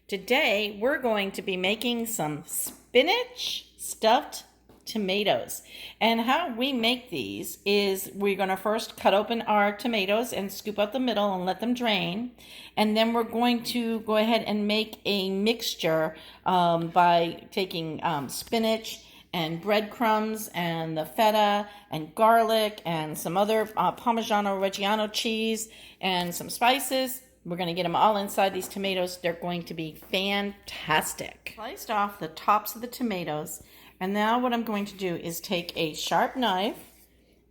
Today we're going to be making some spinach stuffed tomatoes. And how we make these is we're going to first cut open our tomatoes and scoop out the middle and let them drain. And then we're going to go ahead and make a mixture by taking spinach and breadcrumbs and the feta and garlic and some other Parmigiano Reggiano cheese and some spices. We're going to get them all inside these tomatoes. They're going to be fantastic. Sliced off the tops of the tomatoes. And now what I'm going to do is take a sharp knife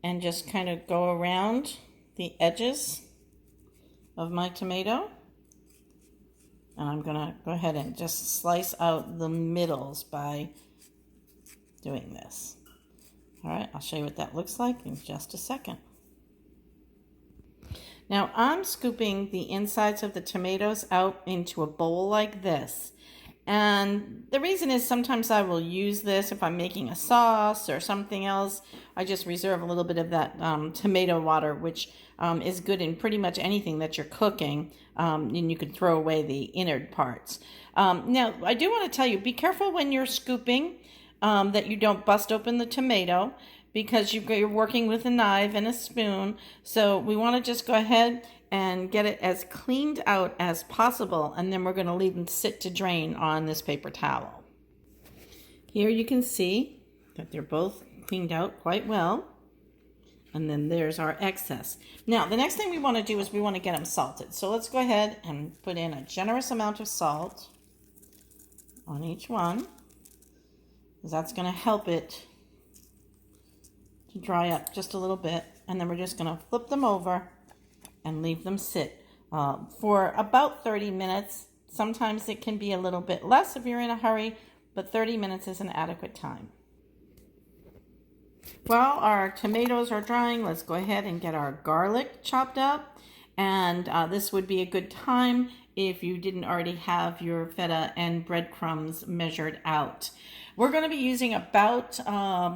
and just kind of go around the edges of my tomato. And I'm going to go ahead and just slice out the middles by doing this. All right, I'll show you what that looks like in just a second. Now I'm scooping the insides of the tomatoes out into a bowl like this. And the reason is sometimes I will use this if I'm making a sauce or something else. I just reserve a little bit of that tomato water, which is good in pretty much anything that you're cooking. And you can throw away the innard parts. Now, I do want to tell you, be careful when you're scooping that you don't bust open the tomato, because you're working with a knife and a spoon. So we want to just go ahead and get it as cleaned out as possible, and then we're going to leave them sit to drain on this paper towel. Here you can see that they're both cleaned out quite well, and then there's our excess. Now the next thing we want to do is we want to get them salted. So let's go ahead and put in a generous amount of salt on each one, because that's going to help it to dry up just a little bit. And then we're just going to flip them over and leave them sit for about 30 minutes. Sometimes it can be a little bit less if you're in a hurry, but 30 minutes is an adequate time. While our tomatoes are drying, let's go ahead and get our garlic chopped up. And this would be a good time if you didn't already have your feta and breadcrumbs measured out. We're going to be using about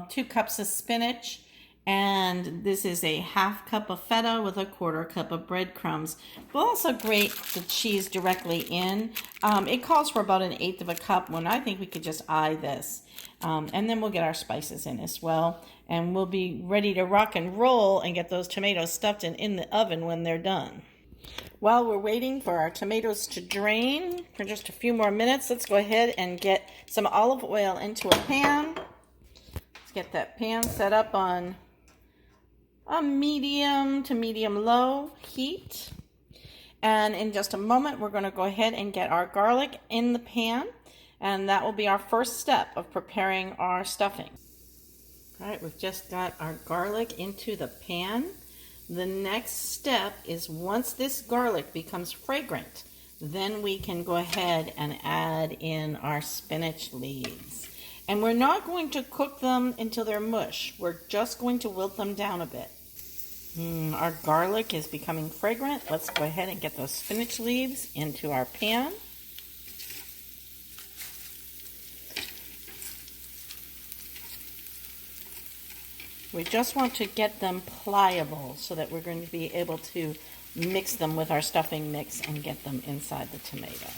2 cups of spinach. And this is a half cup of feta with a 1/4 cup of breadcrumbs. We'll also grate the cheese directly in. It calls for about 1/8 of a cup, when I think we could just eye this. And then we'll get our spices in as well. And we'll be ready to rock and roll and get those tomatoes stuffed in the oven when they're done. While we're waiting for our tomatoes to drain for just a few more minutes, let's go ahead and get some olive oil into a pan. Let's get that pan set up on a medium to medium-low heat. And in just a moment, we're going to go ahead and get our garlic in the pan. And that will be our first step of preparing our stuffing. All right, we've just got our garlic into the pan. The next step is, once this garlic becomes fragrant, then we can go ahead and add in our spinach leaves. And we're not going to cook them until they're mush. We're just going to wilt them down a bit. Our garlic is becoming fragrant. Let's go ahead and get those spinach leaves into our pan. We just want to get them pliable so that we're going to be able to mix them with our stuffing mix and get them inside the tomato.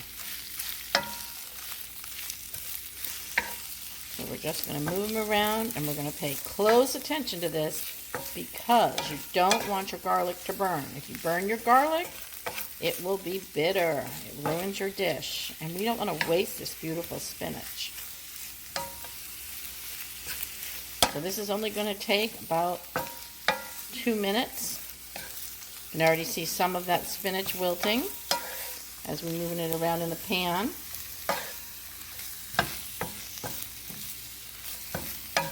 So we're just going to move them around, and we're going to pay close attention to this, because you don't want your garlic to burn. If you burn your garlic, it will be bitter. It ruins your dish, and we don't want to waste this beautiful spinach. So this is only going to take about 2 minutes. You can already see some of that spinach wilting as we're moving it around in the pan.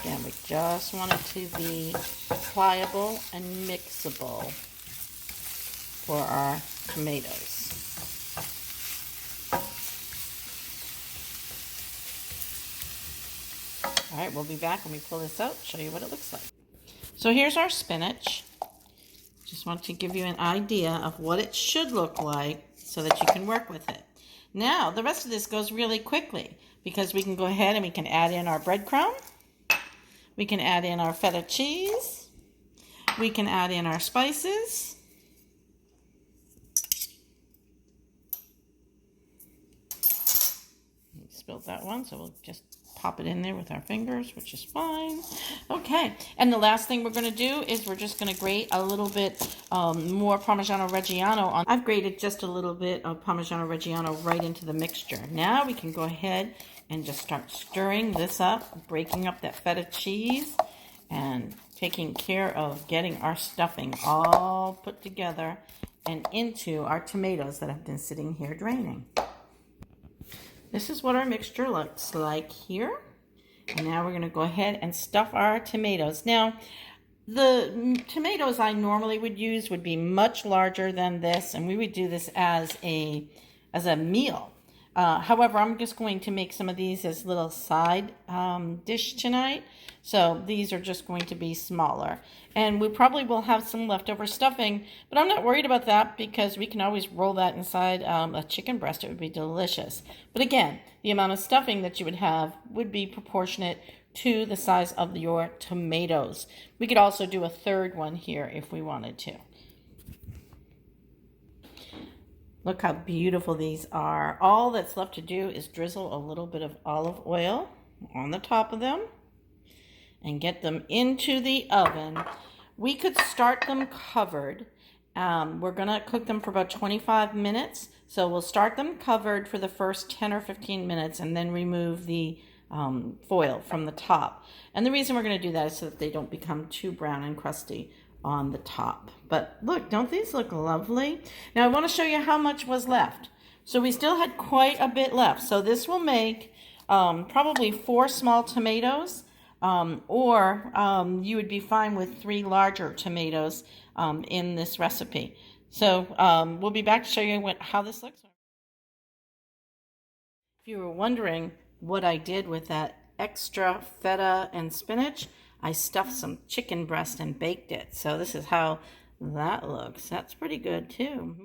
Again, we just want it to be pliable and mixable for our tomatoes. All right, we'll be back when we pull this out, show you what it looks like. So here's our spinach. Just want to give you an idea of what it should look like so that you can work with it. Now, the rest of this goes really quickly, because we can go ahead and we can add in our breadcrumb. We can add in our feta cheese. We can add in our spices. spilled that one, so we'll just pop it in there with our fingers, which is fine. Okay, and the last thing we're going to do is we're just going to grate a little bit more Parmigiano Reggiano on. I've grated just a little bit of Parmigiano Reggiano right into the mixture. Now we can go ahead and just start stirring this up, breaking up that feta cheese, and taking care of getting our stuffing all put together and into our tomatoes that have been sitting here draining. This is what our mixture looks like here. And now we're going to go ahead and stuff our tomatoes. Now, the tomatoes I normally would use would be much larger than this, and we would do this as a meal. However, I'm just going to make some of these as little side dish tonight. So these are just going to be smaller. And we probably will have some leftover stuffing, but I'm not worried about that because we can always roll that inside a chicken breast. It would be delicious. But again, the amount of stuffing that you would have would be proportionate to the size of your tomatoes. We could also do a third one here if we wanted to. Look how beautiful these are. All that's left to do is drizzle a little bit of olive oil on the top of them and get them into the oven. We could start them covered. We're going to cook them for about 25 minutes. So we'll start them covered for the first 10 or 15 minutes and then remove the foil from the top. And the reason we're going to do that is so that they don't become too brown and crusty on the top. But look, don't these look lovely? Now I want to show you how much was left. So we still had quite a bit left. So this will make probably 4 small tomatoes, or you would be fine with 3 larger tomatoes in this recipe. So we'll be back to show you how this looks. If you were wondering what I did with that extra feta and spinach, I stuffed some chicken breast and baked it. So this is how that looks. That's pretty good too.